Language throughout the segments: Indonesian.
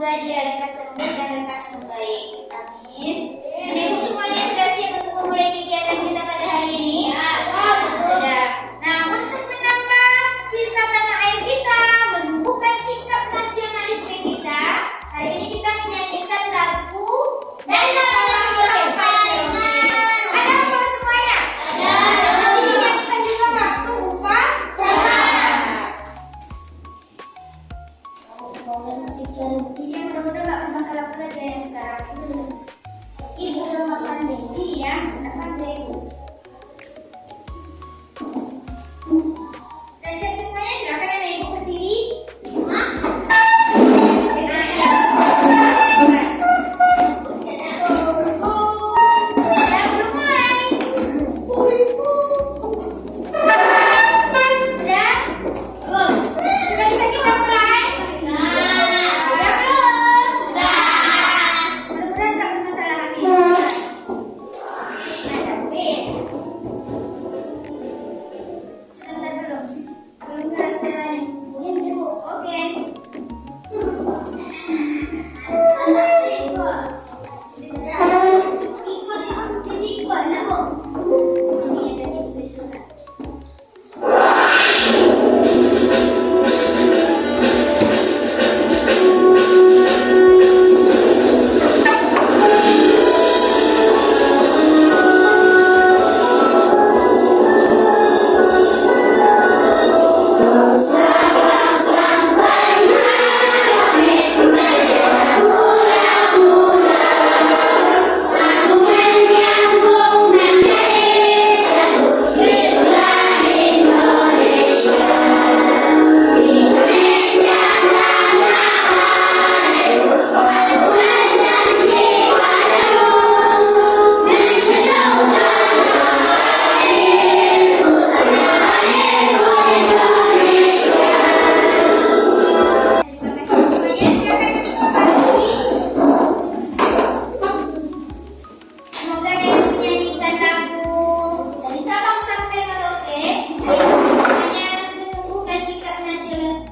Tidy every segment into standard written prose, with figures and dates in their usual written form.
semoga dia lekas sembuh dan lekas membaik. Amin. Ibu semuanya sudah siap untuk memulai kegiatan kita pada hari ini? Sudah. Nah, untuk menambah cinta tanah air kita, menumbuhkan sikap nasionalisme kita, hari ini kita menyanyikan lagu dari Sabang sampai Merauke. Ada apa semuanya? Ada. Nanti dinyanyikan juga waktu upah iya, mudah-mudahan gak bermasalah pula dia yang sekarang. Ibu udah gak pandai. Iya, gak pandai ibu. Udah siap semuanya? Silakan anak ibu berdiri.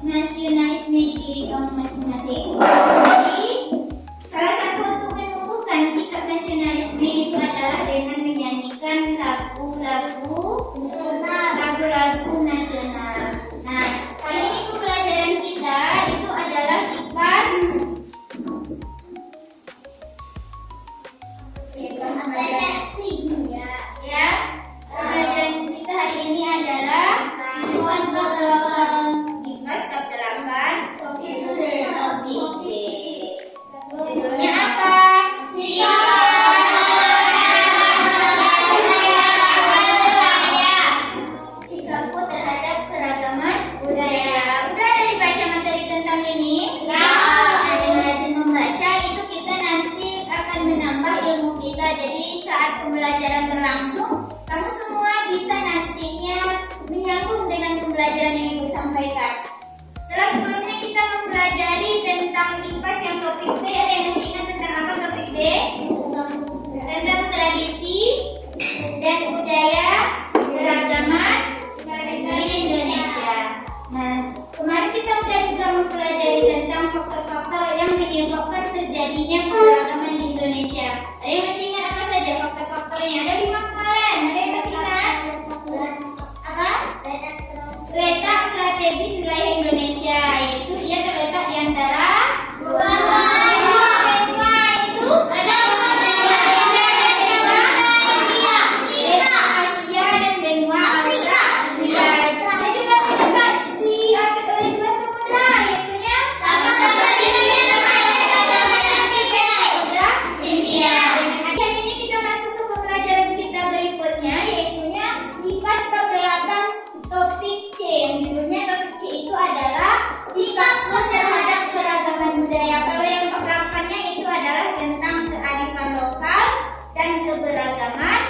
Nasionalisme di diri kamu masing-masing. Jadi, salah satu untuk menumbuhkan sikap nasionalisme itu adalah dengan menyanyikan lagu-lagu nasional. Nah, hari ini pembelajaran kita itu adalah IPAS. Ya, pembelajaran kita hari ini adalah IPAS bab 8 topik C. Judulnya apa? Sikapku terhadap keragaman budaya. Udah ada dibaca materi tentang ini? Nah, dengan rajin membaca itu kita nanti akan menambah ilmu kita. Jadi saat pembelajaran berlangsung, kamu semua bisa nantinya menyambung dengan pembelajaran yang Ibu sampaikan. Setelah sebelumnya kita mempelajari tentang IPAS yang topik B, ada yang masih ingat tentang apa topik B? Tentang tradisi dan budaya keragaman di Indonesia. Nah, kemarin kita sudah juga mempelajari tentang faktor-faktor yang menyebabkan terjadinya keragaman di Indonesia. Ada yang masih ingat apa saja faktor-faktornya? Ada 5 kemarin. Ada yang masih ingat? Apa? Letak strategis wilayah Indonesia, yaitu dia terletak di antara Asia dan benua Australia. Kita juga terletak diapit oleh 2 samudra, yaitu India. Dengan ini kita masuk ke pembelajaran kita berikutnya, yaitu IPAS bab 8 topik C, yang judulnya topik C itu adalah sikapku terhadap keragaman budaya. Kalau yang penerapannya itu adalah tentang kearifan lokal dan keberagaman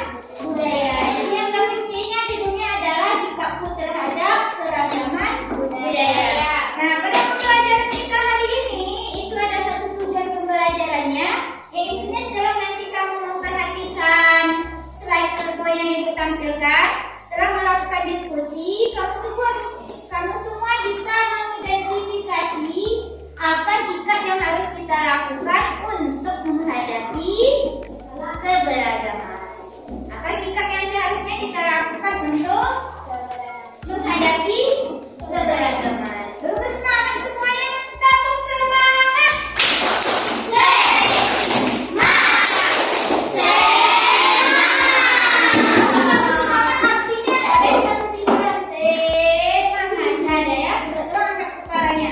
budaya. Jadi yang topik C-nya judulnya adalah sikapku terhadap keragaman budaya. Nah, pada pembelajaran kita hari ini itu ada satu tujuan pembelajarannya, yaitu setelah nanti kamu memperhatikan slide PowerPoint yang Ibu tampilkan. Setelah melakukan diskusi, kamu semua bisa mengidentifikasi Apa sikap yang harus kita lakukan untuk menghadapi keberagaman? Apa sikap yang seharusnya kita lakukan untuk menghadapi keberagaman? Bersemangat semuanya, tepuk semangat. Semangat artinya ada yang satu tinggal semangat. Ada ya, betul angkat kepalanya.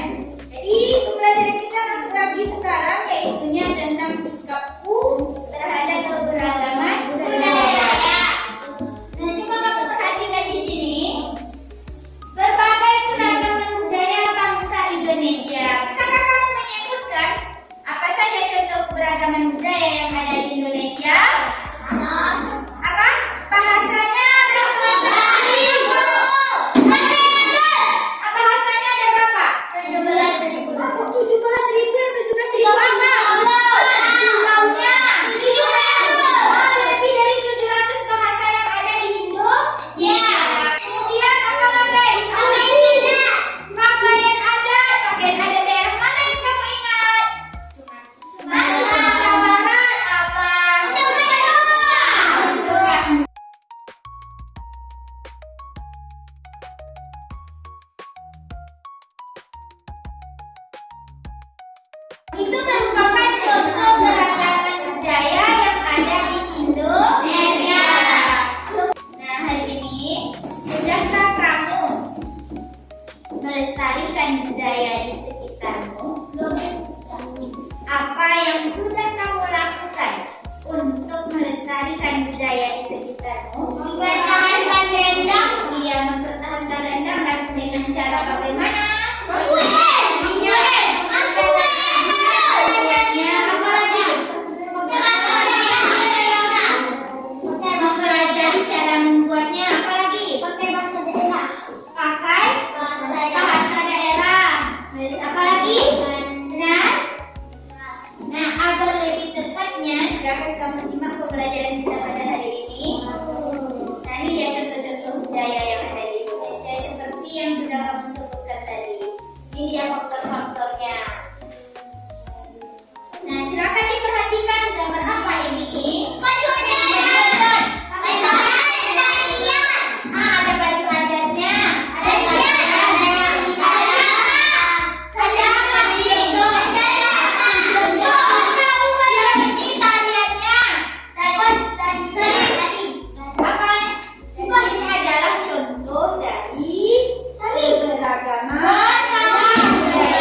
Jadi pembelajaran kita masuk lagi sekarang yaitunya tentang sikapku terhadap keberagaman budaya. Nah, coba kamu perhatikan di sini. Berbagai keragaman budaya bangsa Indonesia. Bisakah kamu menyebutkan apa saja contoh keberagaman budaya yang ada di Indonesia? Apa? Bahasanya ada bahasa Ibu. Bahasanya ada berapa? 17.000 apa? Jumlahnya? Lebih dari 700 bahasa yang ada di Indonesia. Kemudian apa lagi? Pakaian adat daerah mana yang kamu ingat? Sumatera Barat apa? Itu merupakan contoh keragaman budaya yang ada di Indonesia. Nah, hari ini sudahkah kamu melestarikan budaya di sekitarmu? Apa yang sudah kamu lakukan untuk melestarikan budaya di sekitarmu? Mempertahankan rendang. Iya, mempertahankan rendang dan dengan cara bagaimana? Apa lagi? Mempelajari cara membuatnya. Apa lagi? Pakai bahasa daerah. Apa lagi? Benar? Nah, agar lebih tepatnya, silakan kamu simak pembelajaran kita pada hari ini. Nah, ini dia contoh-contoh budaya yang ada di Indonesia seperti yang sudah kamu sebutkan tadi. Ini dia faktor-faktornya. Nah, silakan diperhatikan gambar apa ini? Ada baju adatnya. Saja apa ini? Ini tariannya. Apa? Ini adalah contoh dari keberagaman budaya.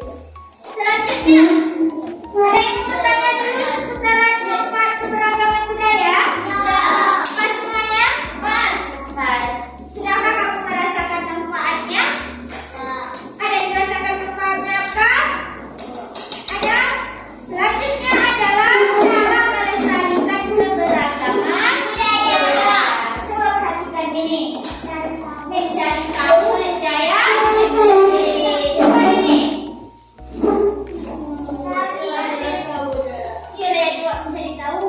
Selanjutnya, ada yang mau tanya dulu seputaran keberagaman budaya? Pas semuanya? Pas. Sudahkah kamu merasakan manfaatnya? Ada yang merasakan manfaatnya apa? Ada. Selanjutnya adalah cara melestarikan keberagaman budaya. Coba perhatikan ini. Mencari tahu budaya sendiri. Coba ini. Mencari tahu.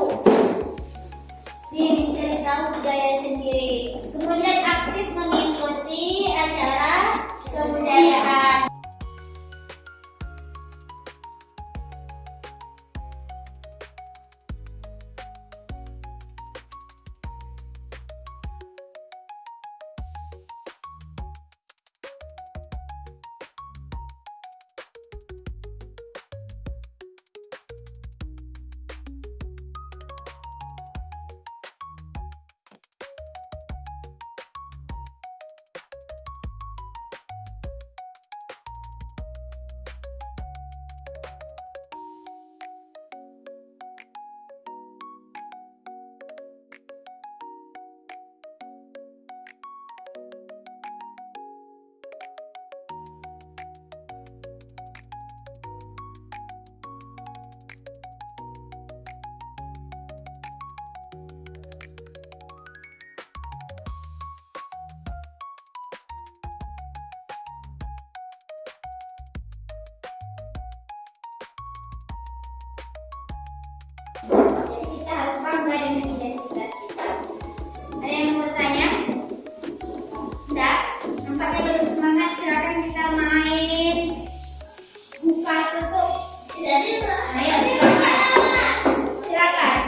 Ini mencari tahu budaya sendiri. Kemudian aktif mengikuti acara kebudayaan. Jadi kita harus bangga dengan identitas kita. Ada yang mau bertanya? Enggak? Nampaknya belum semangat. Silakan kita main buka tutup. Ayo silakan. Silakan.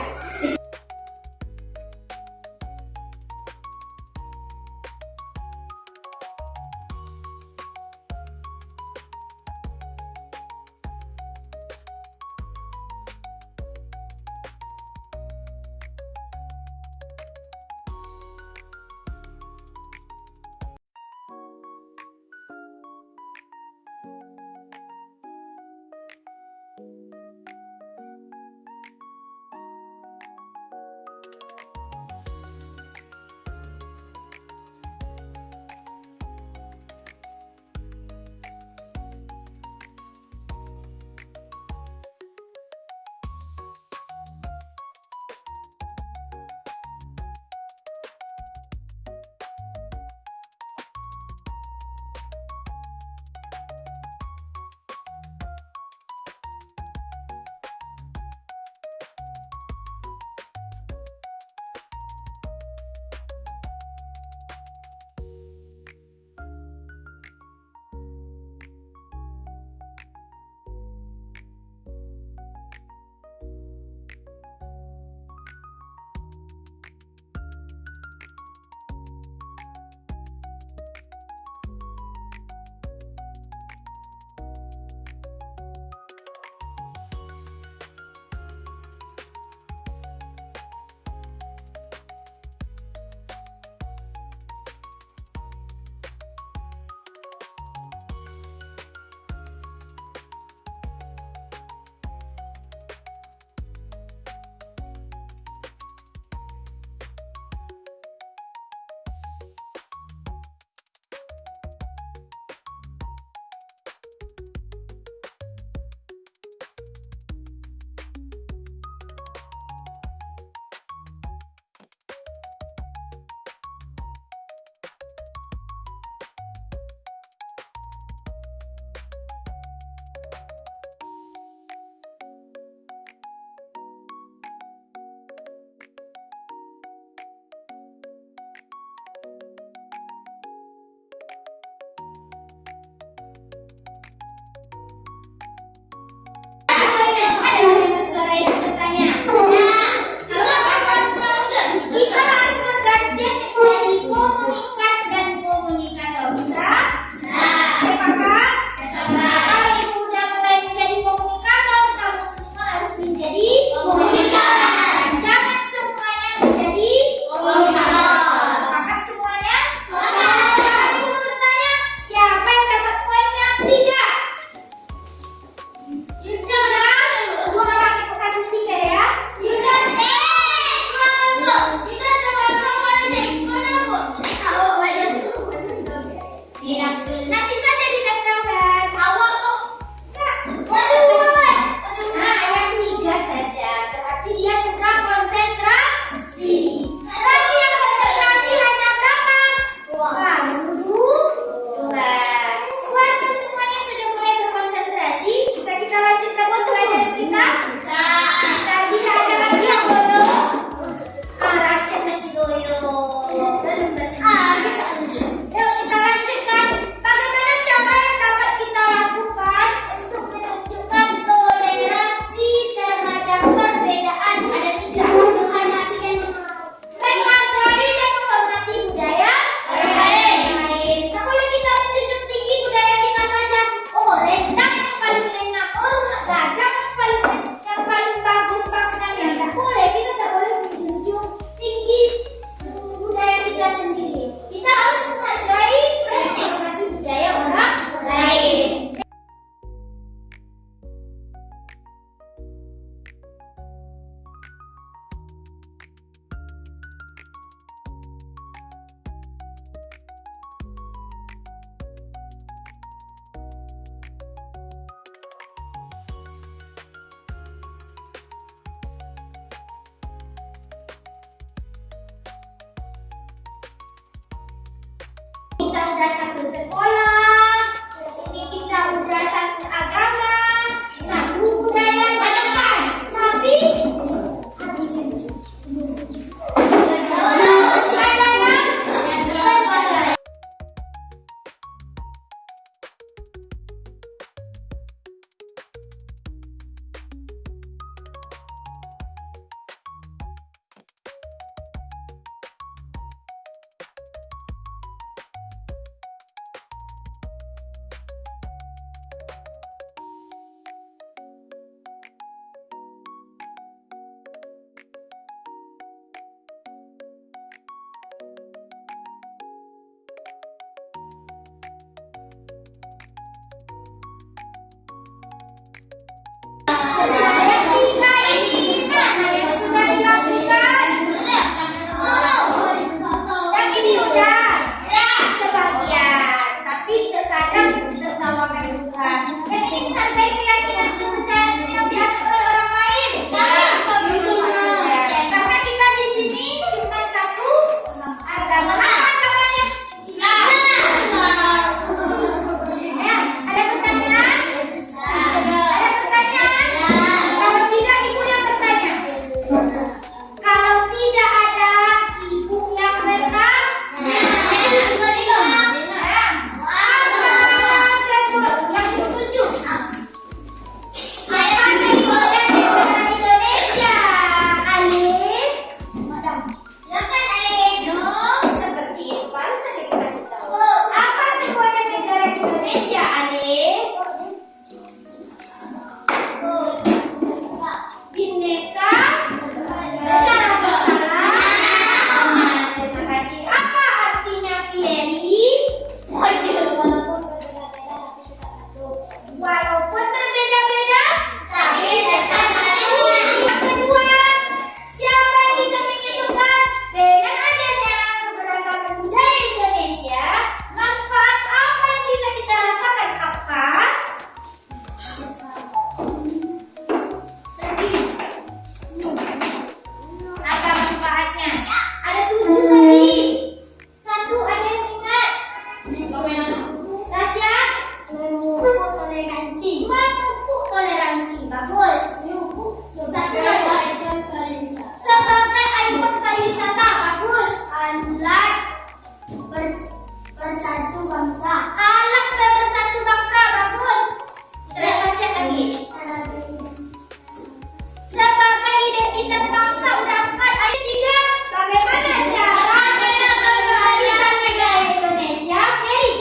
lintas bangsa udah 4. Ayo 3. Bagaimana cara melestarikan budaya Indonesia? Mary.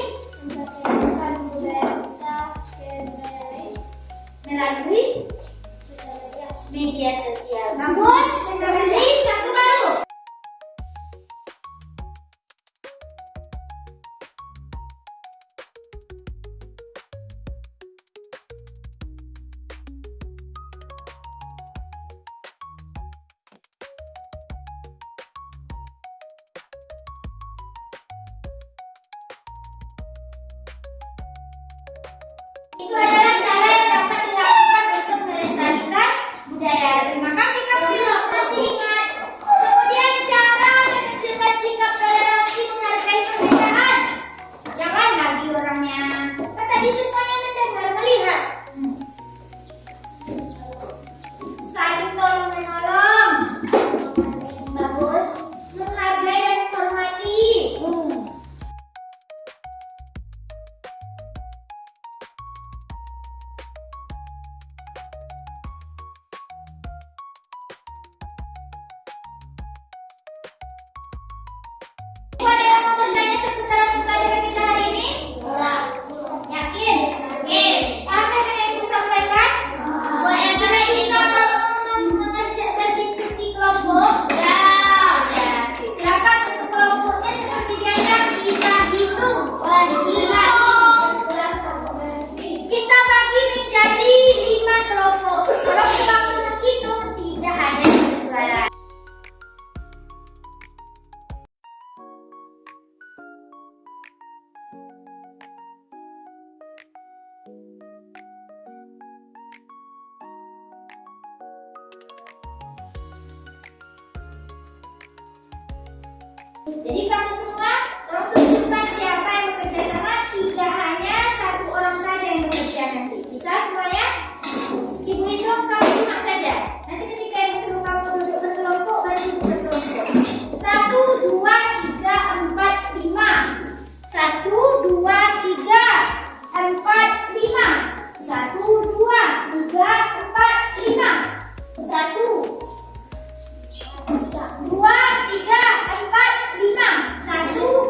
Melestarikan budaya kita Melalui media sosial. Bagus. Terima kasih. Satu baru. Itu adalah cara yang dapat dilakukan untuk melestarikan budaya. Terima kasih kamu yang masih ingat. Kemudian cara menunjukkan sikap toleransi menghargai perbedaan. Jangan lagi orangnya. Kan tadi semuanya mendengar melihat. Saling tolong menolong. Bagus. Menghargai dan menghormati. Ada yang mau bertanya seputar pelajaran kita hari ini? Yakin? Apa yang ibu sampaikan? Sudah bisa berdiskusi kelompok? Sudah. Silakan untuk kelompoknya seperti biasa kita hitung. Kita bagi menjadi 5 kelompok. Kalau sewaktu menghitung tidak hanya bersuara. Jadi kamu semua tolong tunjukkan siapa yang bekerja sama. Tidak hanya 1 orang saja yang bekerja nanti. Bisa semuanya? Ibu hitung, kamu simak saja. Nanti ketika ibu suruh kamu duduk berkelompok, baru duduk berkelompok. 1, 2, 3, 4, 5. 1, 2, 3, 4, 5. 1, 2, 3, 4, 5. 1, 2, 3, 4, 5. 1,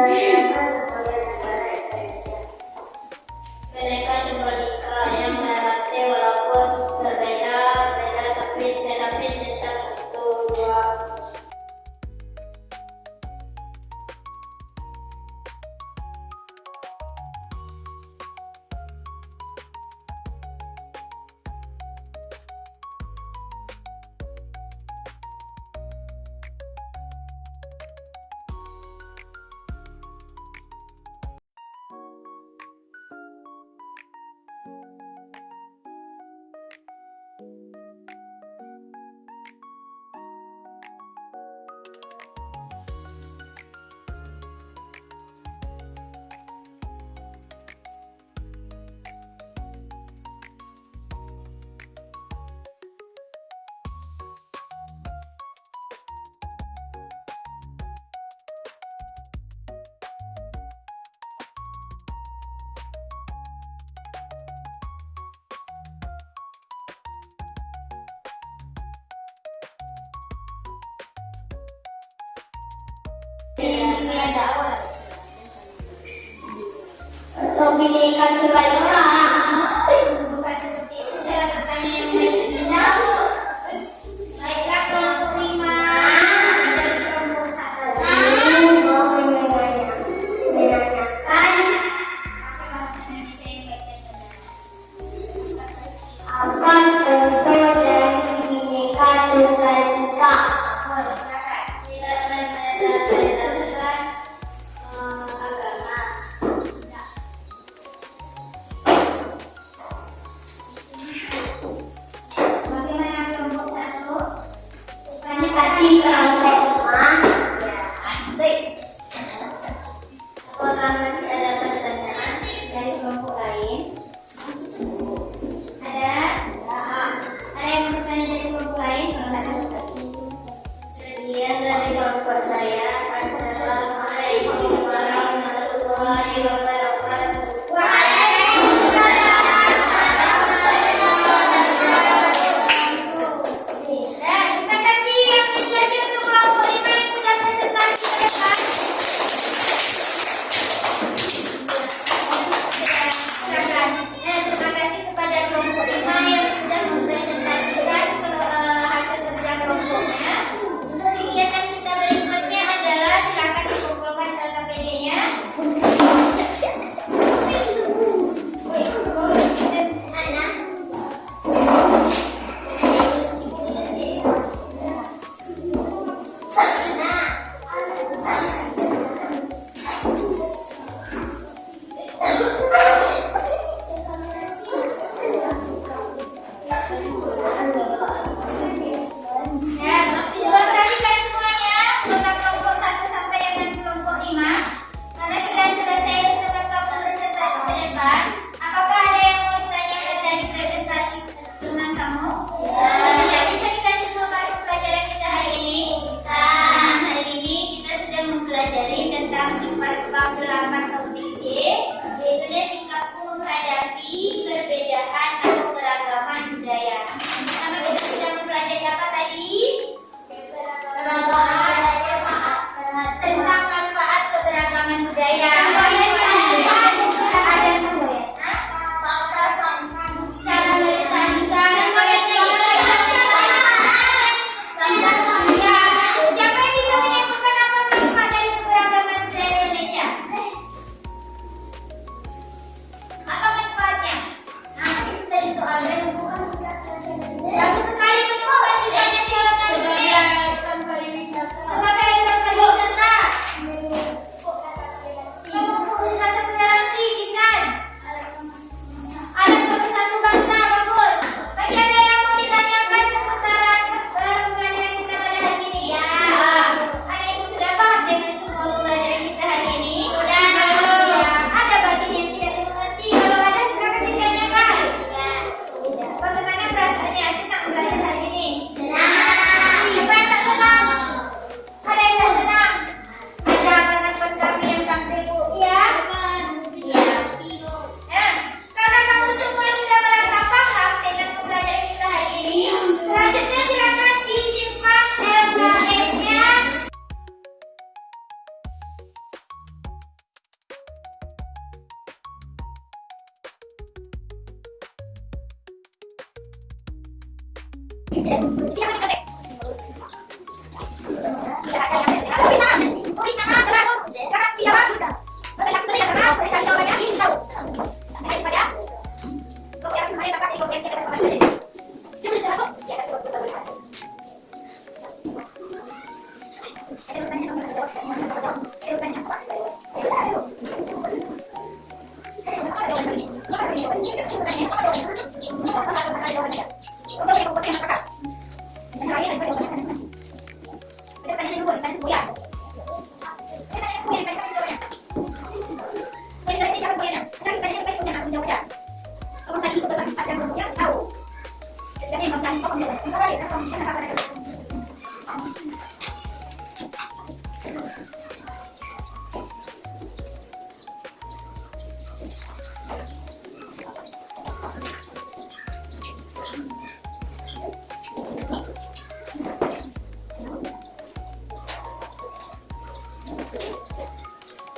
menjayakan sebagai negara Indonesia. Mereka Tunggal-Ika yang berarti walaupun berbeda-beda tapi tetap satu dua. Bineka Tunggal Ika. Bukan seperti itu, saya rasa pertanyaan yang lebih jauh. Baiklah, kelompok 5 dari kelompok 1. Mau menanyakan Pakai bahasa Indonesia yang baik dan benar. apa contoh dari Bineka Tunggal Ika? Oh, silakan. Tidak membeda-bedakan agama. Bagaimana kelompok 1? Kami kasih kelompok 5. Asik. Apakah masih ada pertanyaan? Dari kelompok lain? Ada? Ada yang mau bertanya dari kelompok lain? Kalau nggak ada, berarti. Sekian dari kelompok saya. Assalamualaikum warahmatullahi wabarakatuh. Nah, terima kasih apresiasi untuk kelompok 5 yang sudah presentasi ke depan. Silakan. Nah, terima kasih kepada kelompok 5 yang sudah mempresentasikan hasil kerja kelompoknya. Untuk kegiatan kita berikutnya adalah silakan dikumpulkan LKPD-nya. Coba perhatikan semuanya tentang kelompok 1 sampai dengan kelompok 5. Karena sudah selesai tentang presentasi ke depan, apakah ada yang mau ditanyakan dari presentasi teman kamu? Ya, bisa kita simpulkan pelajaran kita hari ini? Bisa. Nah, hari ini kita sudah mempelajari tentang IPA bab 8 topik C, yaitu sikap menghadapi perbedaan atau keragaman budaya. Pertama kita sudah mempelajari apa tadi? Tentang manfaat keberagaman budaya. Ada semua ya? Cara melestarikan. Ya, siapa yang bisa menyimpulkan apa manfaat dari keberagaman budaya Indonesia? Apa manfaatnya? Nah, itu tadi soalnya. Bagus sekali menemukan sifat nasionalisme. Sebagai pariwisata. Kamu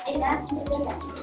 Ayo,